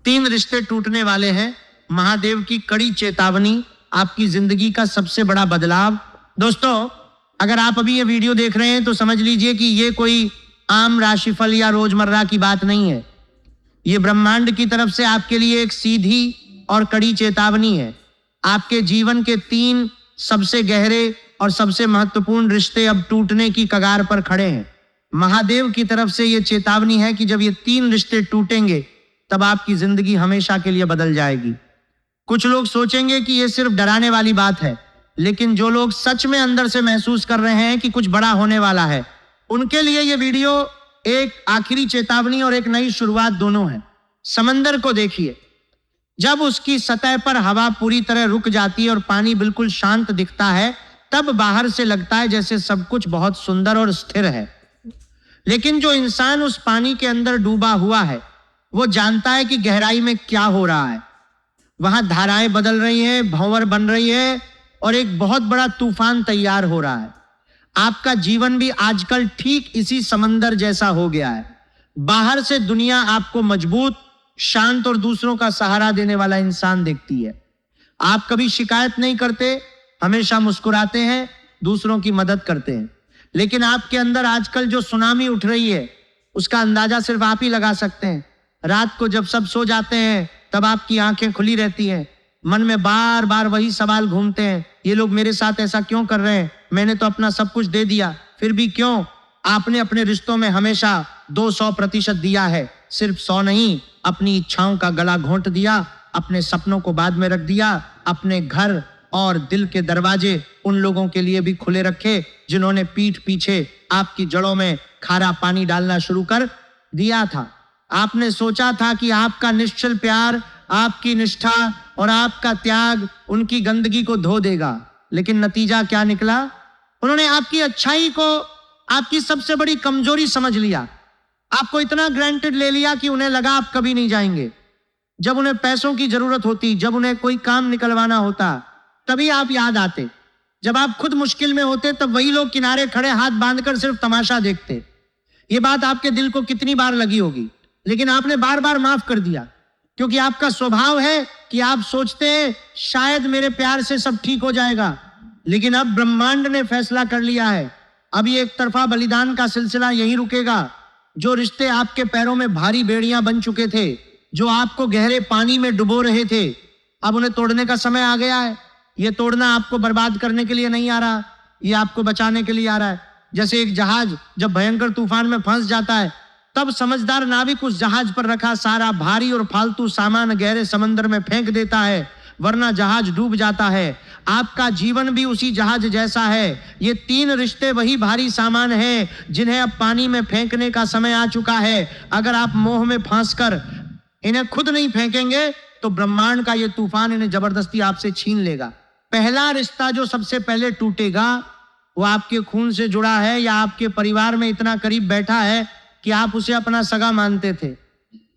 तीन रिश्ते टूटने वाले हैं। महादेव की कड़ी चेतावनी, आपकी जिंदगी का सबसे बड़ा बदलाव। दोस्तों, अगर आप अभी ये वीडियो देख रहे हैं तो समझ लीजिए कि ये कोई आम राशिफल या रोजमर्रा की बात नहीं है। ये ब्रह्मांड की तरफ से आपके लिए एक सीधी और कड़ी चेतावनी है। आपके जीवन के तीन सबसे गहरे और सबसे महत्वपूर्ण रिश्ते अब टूटने की कगार पर खड़े हैं। महादेव की तरफ से ये चेतावनी है कि जब ये तीन रिश्ते टूटेंगे तब आपकी जिंदगी हमेशा के लिए बदल जाएगी। कुछ लोग सोचेंगे कि ये सिर्फ डराने वाली बात है, लेकिन जो लोग सच में अंदर से महसूस कर रहे हैं कि कुछ बड़ा होने वाला है, उनके लिए ये वीडियो एक आखिरी चेतावनी और एक नई शुरुआत दोनों है। समंदर को देखिए, जब उसकी सतह पर हवा पूरी तरह रुक जाती है और पानी बिल्कुल शांत दिखता है, तब बाहर से लगता है जैसे सब कुछ बहुत सुंदर और स्थिर है। लेकिन जो इंसान उस पानी के अंदर डूबा हुआ है, वो जानता है कि गहराई में क्या हो रहा है। वहां धाराएं बदल रही हैं, भंवर बन रही है और एक बहुत बड़ा तूफान तैयार हो रहा है। आपका जीवन भी आजकल ठीक इसी समंदर जैसा हो गया है। बाहर से दुनिया आपको मजबूत, शांत और दूसरों का सहारा देने वाला इंसान देखती है। आप कभी शिकायत नहीं करते, हमेशा मुस्कुराते हैं, दूसरों की मदद करते हैं। लेकिन आपके अंदर आजकल जो सुनामी उठ रही है, उसका अंदाजा सिर्फ आप ही लगा सकते हैं। रात को जब सब सो जाते हैं तब आपकी आंखें खुली रहती हैं। मन में बार बार वही सवाल घूमते हैं, ये लोग मेरे साथ ऐसा क्यों कर रहे हैं? मैंने तो अपना सब कुछ दे दिया, फिर भी क्यों? आपने अपने रिश्तों में हमेशा 200% दिया है, सिर्फ 100 नहीं। अपनी इच्छाओं का गला घोंट दिया, अपने सपनों को बाद में रख दिया, अपने घर और दिल के दरवाजे उन लोगों के लिए भी खुले रखे जिन्होंने पीठ पीछे आपकी जड़ों में खारा पानी डालना शुरू कर दिया था। आपने सोचा था कि आपका निश्चल प्यार, आपकी निष्ठा और आपका त्याग उनकी गंदगी को धो देगा, लेकिन नतीजा क्या निकला? उन्होंने आपकी अच्छाई को आपकी सबसे बड़ी कमजोरी समझ लिया। आपको इतना ग्रांटेड ले लिया कि उन्हें लगा आप कभी नहीं जाएंगे। जब उन्हें पैसों की जरूरत होती, जब उन्हें कोई काम निकलवाना होता, तभी आप याद आते। जब आप खुद मुश्किल में होते, तब वही लोग किनारे खड़े हाथ बांधकर सिर्फ तमाशा देखते। ये बात आपके दिल को कितनी बार लगी होगी, लेकिन आपने बार बार माफ कर दिया, क्योंकि आपका स्वभाव है कि आप सोचते हैं शायद मेरे प्यार से सब ठीक हो जाएगा। लेकिन अब ब्रह्मांड ने फैसला कर लिया है, अब ये एक तरफा बलिदान का सिलसिला यहीं रुकेगा। जो रिश्ते आपके पैरों में भारी बेड़ियां बन चुके थे, जो आपको गहरे पानी में डुबो रहे थे, अब उन्हें तोड़ने का समय आ गया है। ये तोड़ना आपको बर्बाद करने के लिए नहीं आ रहा, ये आपको बचाने के लिए आ रहा है। जैसे एक जहाज जब भयंकर तूफान में फंस जाता है, तब समझदार नाविक उस जहाज पर रखा सारा भारी और फालतू सामान गहरे समंदर में फेंक देता है, वरना जहाज डूब जाता है। आपका जीवन भी उसी जहाज जैसा है। ये तीन रिश्ते वही भारी सामान हैं जिन्हें अब पानी में फेंकने का समय आ चुका है। अगर आप मोह में फंसकर इन्हें खुद नहीं फेंकेंगे तो ब्रह्मांड का ये तूफान इन्हें जबरदस्ती आपसे छीन लेगा। पहला रिश्ता जो सबसे पहले टूटेगा वो आपके खून से जुड़ा है या आपके परिवार में इतना करीब बैठा है कि आप उसे अपना सगा मानते थे।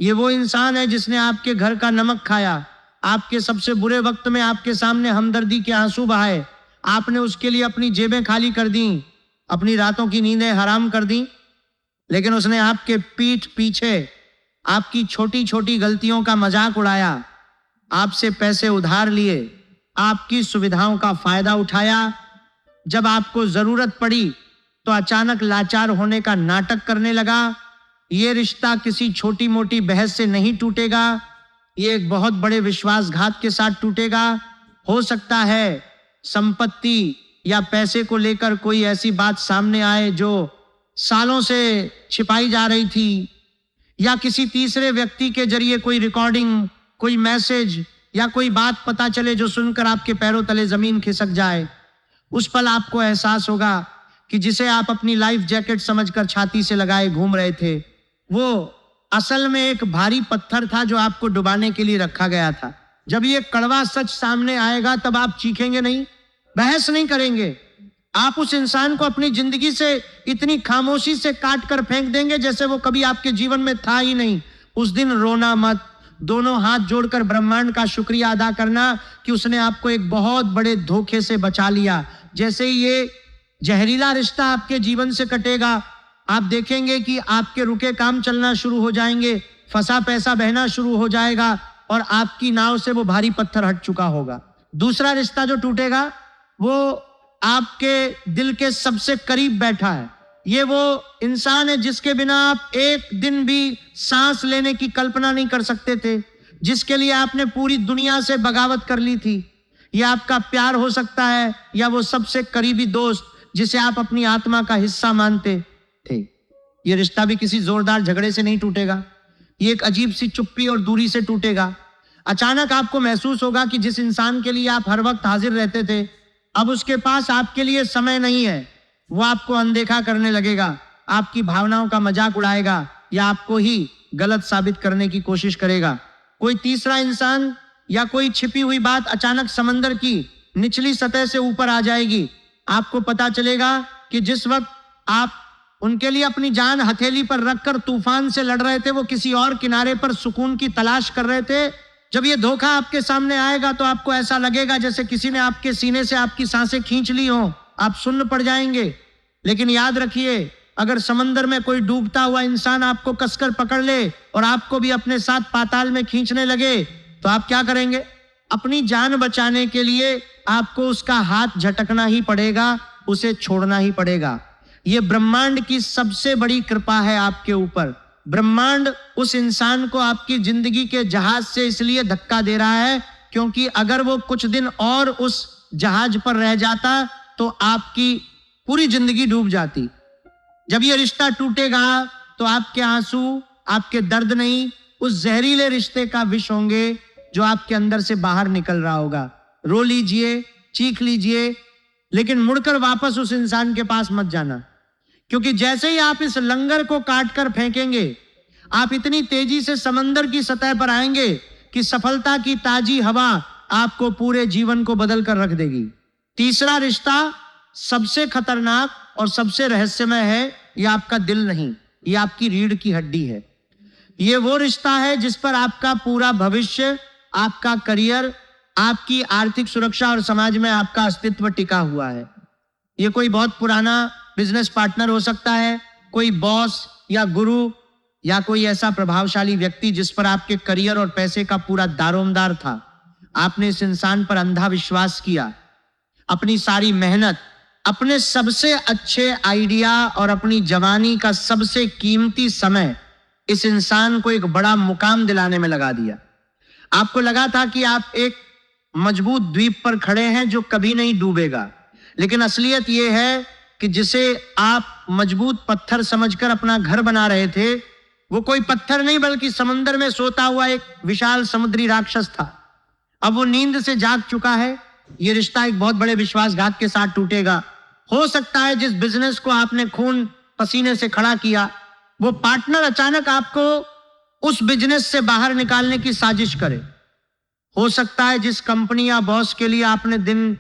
ये वो इंसान है जिसने आपके घर का नमक खाया, आपके सबसे बुरे वक्त में आपके सामने हमदर्दी के आंसू बहाए। आपने उसके लिए अपनी जेबें खाली कर दी, अपनी रातों की नींदें हराम कर दी, लेकिन उसने आपके पीठ पीछे आपकी छोटी छोटी गलतियों का मजाक उड़ाया, आपसे पैसे उधार लिए, आपकी सुविधाओं का फायदा उठाया। जब आपको जरूरत पड़ी तो अचानक लाचार होने का नाटक करने लगा। ये रिश्ता किसी छोटी मोटी बहस से नहीं टूटेगा, ये एक बहुत बड़े विश्वासघात के साथ टूटेगा। हो सकता है संपत्ति या पैसे को लेकर कोई ऐसी बात सामने आए जो सालों से छिपाई जा रही थी, या किसी तीसरे व्यक्ति के जरिए कोई रिकॉर्डिंग, कोई मैसेज या कोई बात पता चले जो सुनकर आपके पैरों तले जमीन खिसक जाए। उस पल आपको एहसास होगा कि जिसे आप अपनी लाइफ जैकेट समझकर छाती से लगाए घूम रहे थे, वो असल में एक भारी पत्थर था जो आपको डुबाने के लिए रखा गया था। जब ये कड़वा सच सामने आएगा तब आप चीखेंगे नहीं, बहस नहीं करेंगे। आप उस इंसान को अपनी जिंदगी से इतनी खामोशी से काट कर फेंक देंगे जैसे वो कभी आपके जीवन में था ही नहीं। उस दिन रोना मत, दोनों हाथ जोड़कर ब्रह्मांड का शुक्रिया अदा करना कि उसने आपको एक बहुत बड़े धोखे से बचा लिया। जैसे ही ये जहरीला रिश्ता आपके जीवन से कटेगा, आप देखेंगे कि आपके रुके काम चलना शुरू हो जाएंगे। फंसा पैसा बहना शुरू हो जाएगा और आपकी नाव से वो भारी पत्थर हट चुका होगा। दूसरा रिश्ता जो टूटेगा वो आपके दिल के सबसे करीब बैठा है। ये वो इंसान है जिसके बिना आप एक दिन भी सांस लेने की कल्पना नहीं कर सकते थे, जिसके लिए आपने पूरी दुनिया से बगावत कर ली थी। ये आपका प्यार हो सकता है या वो सबसे करीबी दोस्त जिसे आप अपनी आत्मा का हिस्सा मानते थे। ये रिश्ता भी किसी जोरदार झगड़े से नहीं टूटेगा, ये एक अजीब सी चुप्पी और दूरी से टूटेगा। अचानक आपको महसूस होगा कि जिस इंसान के लिए आप हर वक्त हाजिर रहते थे, अब उसके पास आपके लिए समय नहीं है। वो आपको अनदेखा करने लगेगा, आपकी भावनाओं का मजाक उड़ाएगा या आपको ही गलत साबित करने की कोशिश करेगा। कोई तीसरा इंसान या कोई छिपी हुई बात अचानक समंदर की निचली सतह से ऊपर आ जाएगी। आपको पता चलेगा कि जिस वक्त आप उनके लिए अपनी जान हथेली पर रखकर तूफान से लड़ रहे थे, वो किसी और किनारे पर सुकून की तलाश कर रहे थे। जब ये धोखा आपके सामने आएगा तो आपको ऐसा लगेगा जैसे किसी ने आपके सीने से आपकी सांसें खींच ली हो, आप सुन्न पड़ जाएंगे। लेकिन याद रखिए, अगर समंदर में कोई डूबता हुआ इंसान आपको कसकर पकड़ ले और आपको भी अपने साथ पाताल में खींचने लगे तो आप क्या करेंगे? अपनी जान बचाने के लिए आपको उसका हाथ झटकना ही पड़ेगा, उसे छोड़ना ही पड़ेगा। ये ब्रह्मांड की सबसे बड़ी कृपा है आपके ऊपर। ब्रह्मांड उस इंसान को आपकी जिंदगी के जहाज से इसलिए धक्का दे रहा है क्योंकि अगर वो कुछ दिन और उस जहाज पर रह जाता तो आपकी पूरी जिंदगी डूब जाती। जब ये रिश्ता टूटेगा तो आपके आंसू, आपके दर्द नहीं, उस जहरीले रिश्ते का विष होंगे जो आपके अंदर से बाहर निकल रहा होगा। रो लीजिए, चीख लीजिए, लेकिन मुड़कर वापस उस इंसान के पास मत जाना, क्योंकि जैसे ही आप इस लंगर को काटकर फेंकेंगे, आप इतनी तेजी से समंदर की सतह पर आएंगे कि सफलता की ताजी हवा आपको पूरे जीवन को बदल कर रख देगी। तीसरा रिश्ता सबसे खतरनाक और सबसे रहस्यमय है। यह आपका दिल नहीं, यह आपकी रीढ़ की हड्डी है। ये वो रिश्ता है जिस पर आपका पूरा भविष्य, आपका करियर, आपकी आर्थिक सुरक्षा और समाज में आपका अस्तित्व टिका हुआ है। ये कोई बहुत पुराना बिजनेस पार्टनर हो सकता है, कोई बॉस या गुरु, या कोई ऐसा प्रभावशाली व्यक्ति जिस पर आपके करियर और पैसे का पूरा दारोमदार था। आपने इस इंसान पर अंधा विश्वास किया, अपनी सारी मेहनत, अपने सबसे अच्छे आइडिया और अपनी जवानी का सबसे कीमती समय इस इंसान को एक बड़ा मुकाम दिलाने में लगा दिया। आपको लगा था कि आप एक मजबूत द्वीप पर खड़े हैं जो कभी नहीं डूबेगा, लेकिन असलियत यह है कि जिसे आप मजबूत पत्थर समझकर अपना घर बना रहे थे, वो कोई पत्थर नहीं बल्कि समंदर में सोता हुआ एक विशाल समुद्री राक्षस था। अब वो नींद से जाग चुका है। ये रिश्ता एक बहुत बड़े विश्वासघात के साथ टूटेगा। हो सकता है जिस बिजनेस को आपने खून पसीने से खड़ा किया, वो पार्टनर अचानक आपको उस बिजनेस से बाहर निकालने की साजिश करे। हो सकता है जिस कंपनी या बॉस के लिए आपने दिन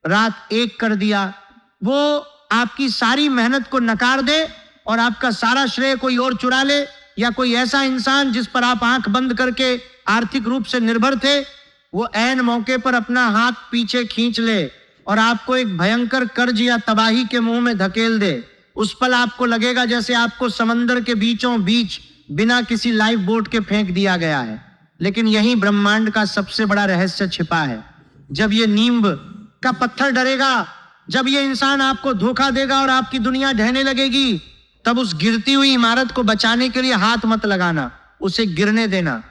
रात एक कर दिया, वो आपकी सारी मेहनत को नकार दे और आपका सारा श्रेय कोई और चुरा ले, या कोई ऐसा इंसान जिस पर आप आंख बंद करके आर्थिक रूप से निर्भर थे, वो ऐन मौके पर अपना हाथ पीछे खींच ले और आपको एक भयंकर कर्ज या तबाही के मुंह में धकेल दे। उस पल आपको लगेगा जैसे आपको समंदर के बीचों बीच बिना किसी लाइफ बोट के फेंक दिया गया है। लेकिन यही ब्रह्मांड का सबसे बड़ा रहस्य छिपा है। जब ये नींव का पत्थर डरेगा, जब ये इंसान आपको धोखा देगा और आपकी दुनिया ढहने लगेगी, तब उस गिरती हुई इमारत को बचाने के लिए हाथ मत लगाना, उसे गिरने देना।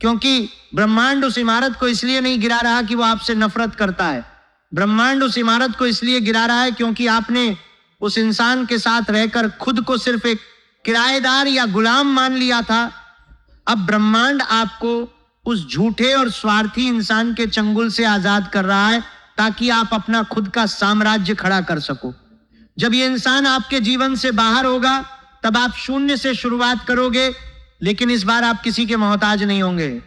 क्योंकि ब्रह्मांड उस इमारत को इसलिए नहीं गिरा रहा कि वो आपसे नफरत करता है। ब्रह्मांड उस इमारत को इसलिए गिरा रहा है क्योंकि आपने उस इंसान के साथ रहकर खुद को सिर्फ एक किराएदार या गुलाम मान लिया था। अब ब्रह्मांड आपको उस झूठे और स्वार्थी इंसान के चंगुल से आजाद कर रहा है ताकि आप अपना खुद का साम्राज्य खड़ा कर सको। जब ये इंसान आपके जीवन से बाहर होगा, तब आप शून्य से शुरुआत करोगे, लेकिन इस बार आप किसी के मोहताज नहीं होंगे।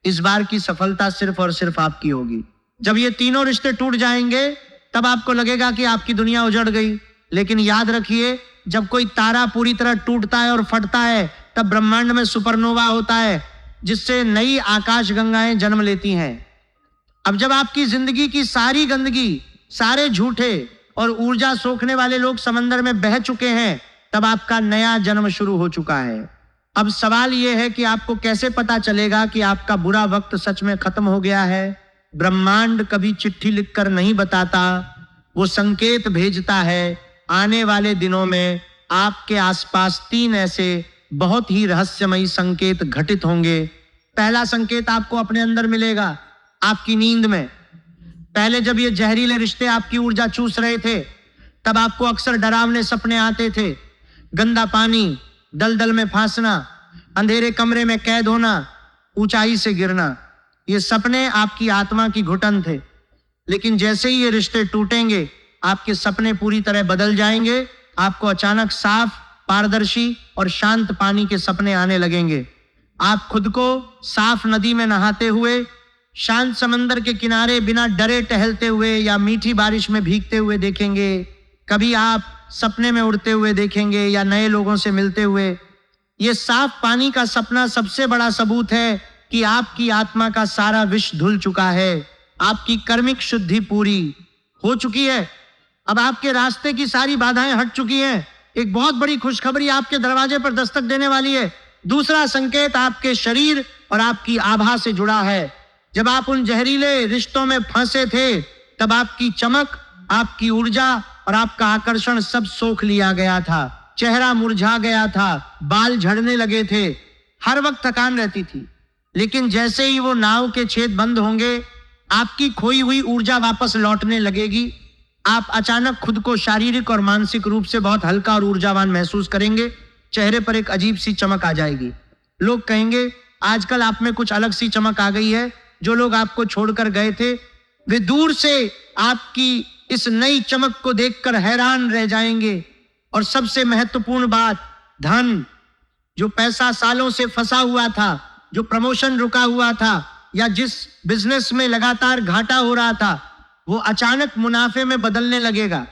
इस बार की सफलता सिर्फ और सिर्फ आपकी होगी। जब ये तीनों रिश्ते टूट जाएंगे, तब आपको लगेगा कि आपकी दुनिया उजड़ गई। लेकिन याद रखिए, जब कोई तारा पूरी तरह टूटता है और फटता है, तब ब्रह्मांड में सुपरनोवा होता है, जिससे नई आकाश गंगाएं जन्म लेती हैं। अब जब आपकी जिंदगी की सारी गंदगी, सारे झूठे और ऊर्जा सोखने वाले लोग समंदर में बह चुके हैं, तब आपका नया जन्म शुरू हो चुका है। अब सवाल यह है कि आपको कैसे पता चलेगा कि आपका बुरा वक्त सच में खत्म हो गया है? ब्रह्मांड कभी चिट्ठी लिखकर नहीं बताता, वो संकेत भेजता है। आने वाले दिनों में आपके आसपास 3 ऐसे बहुत ही रहस्यमयी संकेत घटित होंगे। पहला संकेत आपको अपने अंदर मिलेगा, आपकी नींद में। पहले जब ये जहरीले रिश्ते आपकी ऊर्जा चूस रहे थे, तब आपको अक्सर डरावने सपने आते थे। गंदा पानी, दलदल में फांसना, अंधेरे कमरे में कैद होना, ऊंचाई से गिरना, ये सपने आपकी आत्मा की घुटन थे। लेकिन जैसे ही ये रिश्ते टूटेंगे, आपके सपने पूरी तरह बदल जाएंगे। आपको अचानक साफ, पारदर्शी और शांत पानी के सपने आने लगेंगे। आप खुद को साफ नदी में नहाते हुए, शांत समंदर के किनारे बिना डरे टहलते हुए या मीठी बारिश में भीगते हुए देखेंगे। कभी आप सपने में उड़ते हुए देखेंगे या नए लोगों से मिलते हुए। ये साफ पानी का सपना सबसे बड़ा सबूत है कि आपकी आत्मा का सारा विष धुल चुका है। आपकी कर्मिक शुद्धि पूरी हो चुकी है। अब आपके रास्ते की सारी बाधाएं हट चुकी हैं। एक बहुत बड़ी खुशखबरी आपके दरवाजे पर दस्तक देने वाली है। दूसरा संकेत आपके शरीर और आपकी आभा से जुड़ा है। जब आप उन जहरीले रिश्तों में फंसे थे, तब आपकी चमक, आपकी ऊर्जा और आपका आकर्षण सब सोख लिया गया था। चेहरा मुरझा गया था, बाल झड़ने लगे थे, हर वक्त थकान रहती थी। लेकिन जैसे ही वो नाव के छेद बंद होंगे, आपकी खोई हुई ऊर्जा वापस लौटने लगेगी। आप अचानक खुद को शारीरिक और मानसिक रूप से बहुत हल्का और ऊर्जावान महसूस करेंगे। चेहरे पर एक अजीब सी चमक आ जाएगी। लोग कहेंगे, आजकल आप में कुछ अलग सी चमक आ गई है। जो लोग आपको छोड़कर गए थे, वे दूर से आपकी इस नई चमक को देखकर हैरान रह जाएंगे। और सबसे महत्वपूर्ण बात, धन, जो पैसा सालों से फंसा हुआ था, जो प्रमोशन रुका हुआ था, या जिस बिजनेस में लगातार घाटा हो रहा था, वो अचानक मुनाफे में बदलने लगेगा।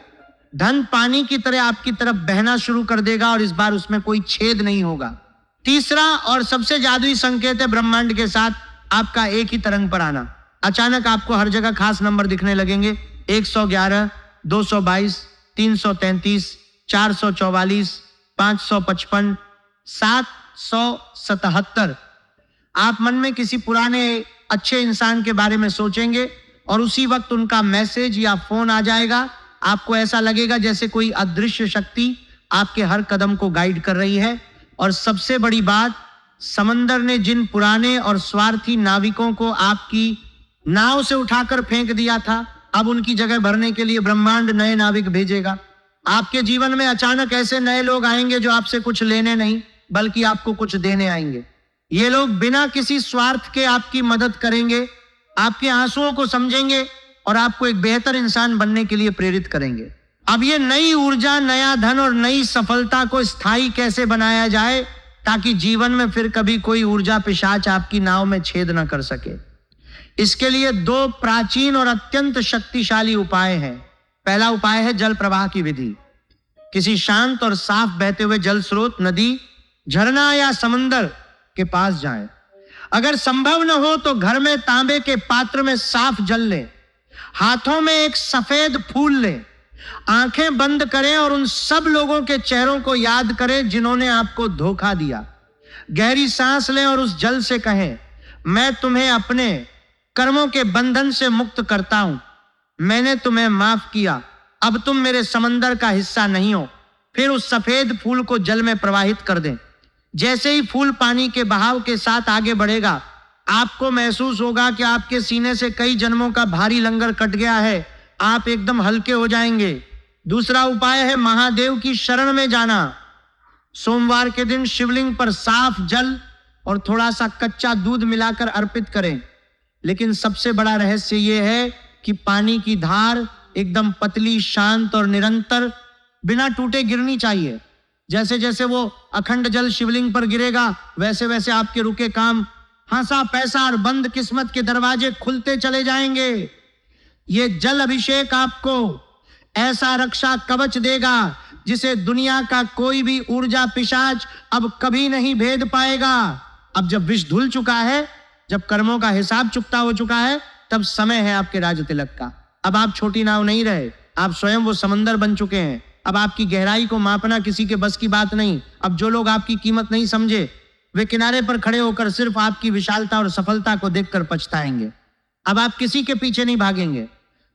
धन पानी की तरह आपकी तरफ बहना शुरू कर देगा और इस बार उसमें कोई छेद नहीं होगा। तीसरा और सबसे जादुई संकेत है ब्रह्मांड के साथ आपका एक ही तरंग पर आना। अचानक आपको हर जगह खास नंबर दिखने लगेंगे। 111, 222, 333, 444, 555, 777। आप मन में किसी पुराने अच्छे इंसान के बारे में सोचेंगे और उसी वक्त उनका मैसेज या फोन आ जाएगा। आपको ऐसा लगेगा जैसे कोई अदृश्य शक्ति आपके हर कदम को गाइड कर रही है। और सबसे बड़ी बात, समंदर ने जिन पुराने और स्वार्थी नाविकों को आपकी नाव से उठाकर फेंक दिया था, अब उनकी जगह भरने के लिए ब्रह्मांड नए नाविक भेजेगा। आपके जीवन में अचानक ऐसे नए लोग आएंगे जो आपसे कुछ लेने नहीं, बल्कि आपको कुछ देने आएंगे। ये लोग बिना किसी स्वार्थ के आपकी मदद करेंगे, आपके आंसुओं को समझेंगे और आपको एक बेहतर इंसान बनने के लिए प्रेरित करेंगे। अब ये नई ऊर्जा, नया धन और नई सफलता को स्थायी कैसे बनाया जाए, ताकि जीवन में फिर कभी कोई ऊर्जा पिशाच आपकी नाव में छेद न कर सके। इसके लिए 2 प्राचीन और अत्यंत शक्तिशाली उपाय हैं। पहला उपाय है जल प्रवाह की विधि। किसी शांत और साफ बहते हुए जल स्रोत, नदी, झरना या समंदर के पास जाएं। अगर संभव न हो तो घर में तांबे के पात्र में साफ जल लें। हाथों में एक सफेद फूल लें। आंखें बंद करें और उन सब लोगों के चेहरों को याद करें जिन्होंने आपको धोखा दिया। गहरी सांस लें और उस जल से कहें, मैं तुम्हें अपने कर्मों के बंधन से मुक्त करता हूं। मैंने तुम्हें माफ किया, अब तुम मेरे समंदर का हिस्सा नहीं हो। फिर उस सफेद फूल को जल में प्रवाहित कर दें। जैसे ही फूल पानी के बहाव के साथ आगे बढ़ेगा, आपको महसूस होगा कि आपके सीने से कई जन्मों का भारी लंगर कट गया है। आप एकदम हल्के हो जाएंगे। दूसरा उपाय है महादेव की शरण में जाना। सोमवार के दिन शिवलिंग पर साफ जल और थोड़ा सा कच्चा दूध मिलाकर अर्पित करें। लेकिन सबसे बड़ा रहस्य यह है कि पानी की धार एकदम पतली, शांत और निरंतर, बिना टूटे गिरनी चाहिए। जैसे जैसे वो अखंड जल शिवलिंग पर गिरेगा, वैसे वैसे आपके रुके काम, हंसा पैसा और बंद किस्मत के दरवाजे खुलते चले जाएंगे। ये जल अभिषेक आपको ऐसा रक्षा कवच देगा जिसे दुनिया का कोई भी ऊर्जा पिशाच अब कभी नहीं भेद पाएगा। अब जब विष धुल चुका है, जब कर्मों का हिसाब चुकता हो चुका है, तब समय है आपके राज तिलक का। अब आप छोटी नाव नहीं रहे, आप स्वयं वो समंदर बन चुके हैं। अब आपकी गहराई को मापना किसी के बस की बात नहीं। अब जो लोग आपकी कीमत नहीं समझे, वे किनारे पर खड़े होकर सिर्फ आपकी विशालता और सफलता को देखकर पछताएंगे। अब आप किसी के पीछे नहीं भागेंगे।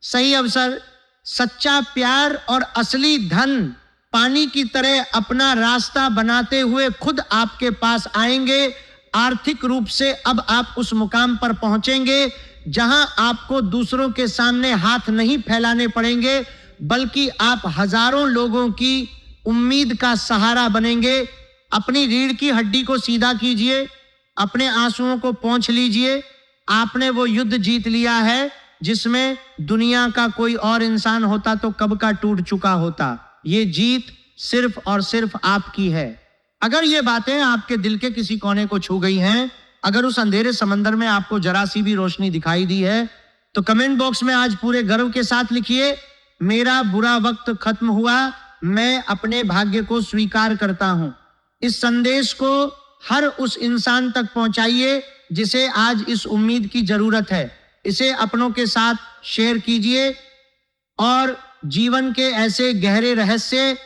सही अवसर, सच्चा प्यार और असली धन पानी की तरह अपना रास्ता बनाते हुए खुद आपके पास आएंगे। आर्थिक रूप से अब आप उस मुकाम पर पहुंचेंगे जहां आपको दूसरों के सामने हाथ नहीं फैलाने पड़ेंगे, बल्कि आप हजारों लोगों की उम्मीद का सहारा बनेंगे। अपनी रीढ़ की हड्डी को सीधा कीजिए, अपने आंसुओं को पोंछ लीजिए। आपने वो युद्ध जीत लिया है जिसमें दुनिया का कोई और इंसान होता तो कब का टूट चुका होता। ये जीत सिर्फ और सिर्फ आपकी है। अगर ये बातें आपके दिल के किसी कोने को छू गई हैं, अगर उस अंधेरे समंदर में आपको जरा सी भी रोशनी दिखाई दी है, तो कमेंट बॉक्स में आज पूरे गर्व के साथ लिखिए, मेरा बुरा वक्त खत्म हुआ, मैं अपने भाग्य को स्वीकार करता हूं। इस संदेश को हर उस इंसान तक पहुंचाइए जिसे आज इस उम्मीद की जरूरत है। इसे अपनों के साथ शेयर कीजिए और जीवन के ऐसे गहरे रहस्य,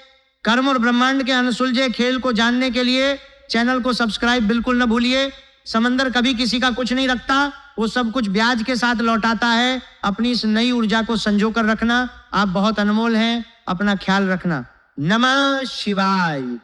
कर्म और ब्रह्मांड के अनसुलझे खेल को जानने के लिए चैनल को सब्सक्राइब बिल्कुल न भूलिए। समंदर कभी किसी का कुछ नहीं रखता, वो सब कुछ ब्याज के साथ लौटाता है। अपनी इस नई ऊर्जा को संजो कर रखना। आप बहुत अनमोल हैं, अपना ख्याल रखना। नमः शिवाय।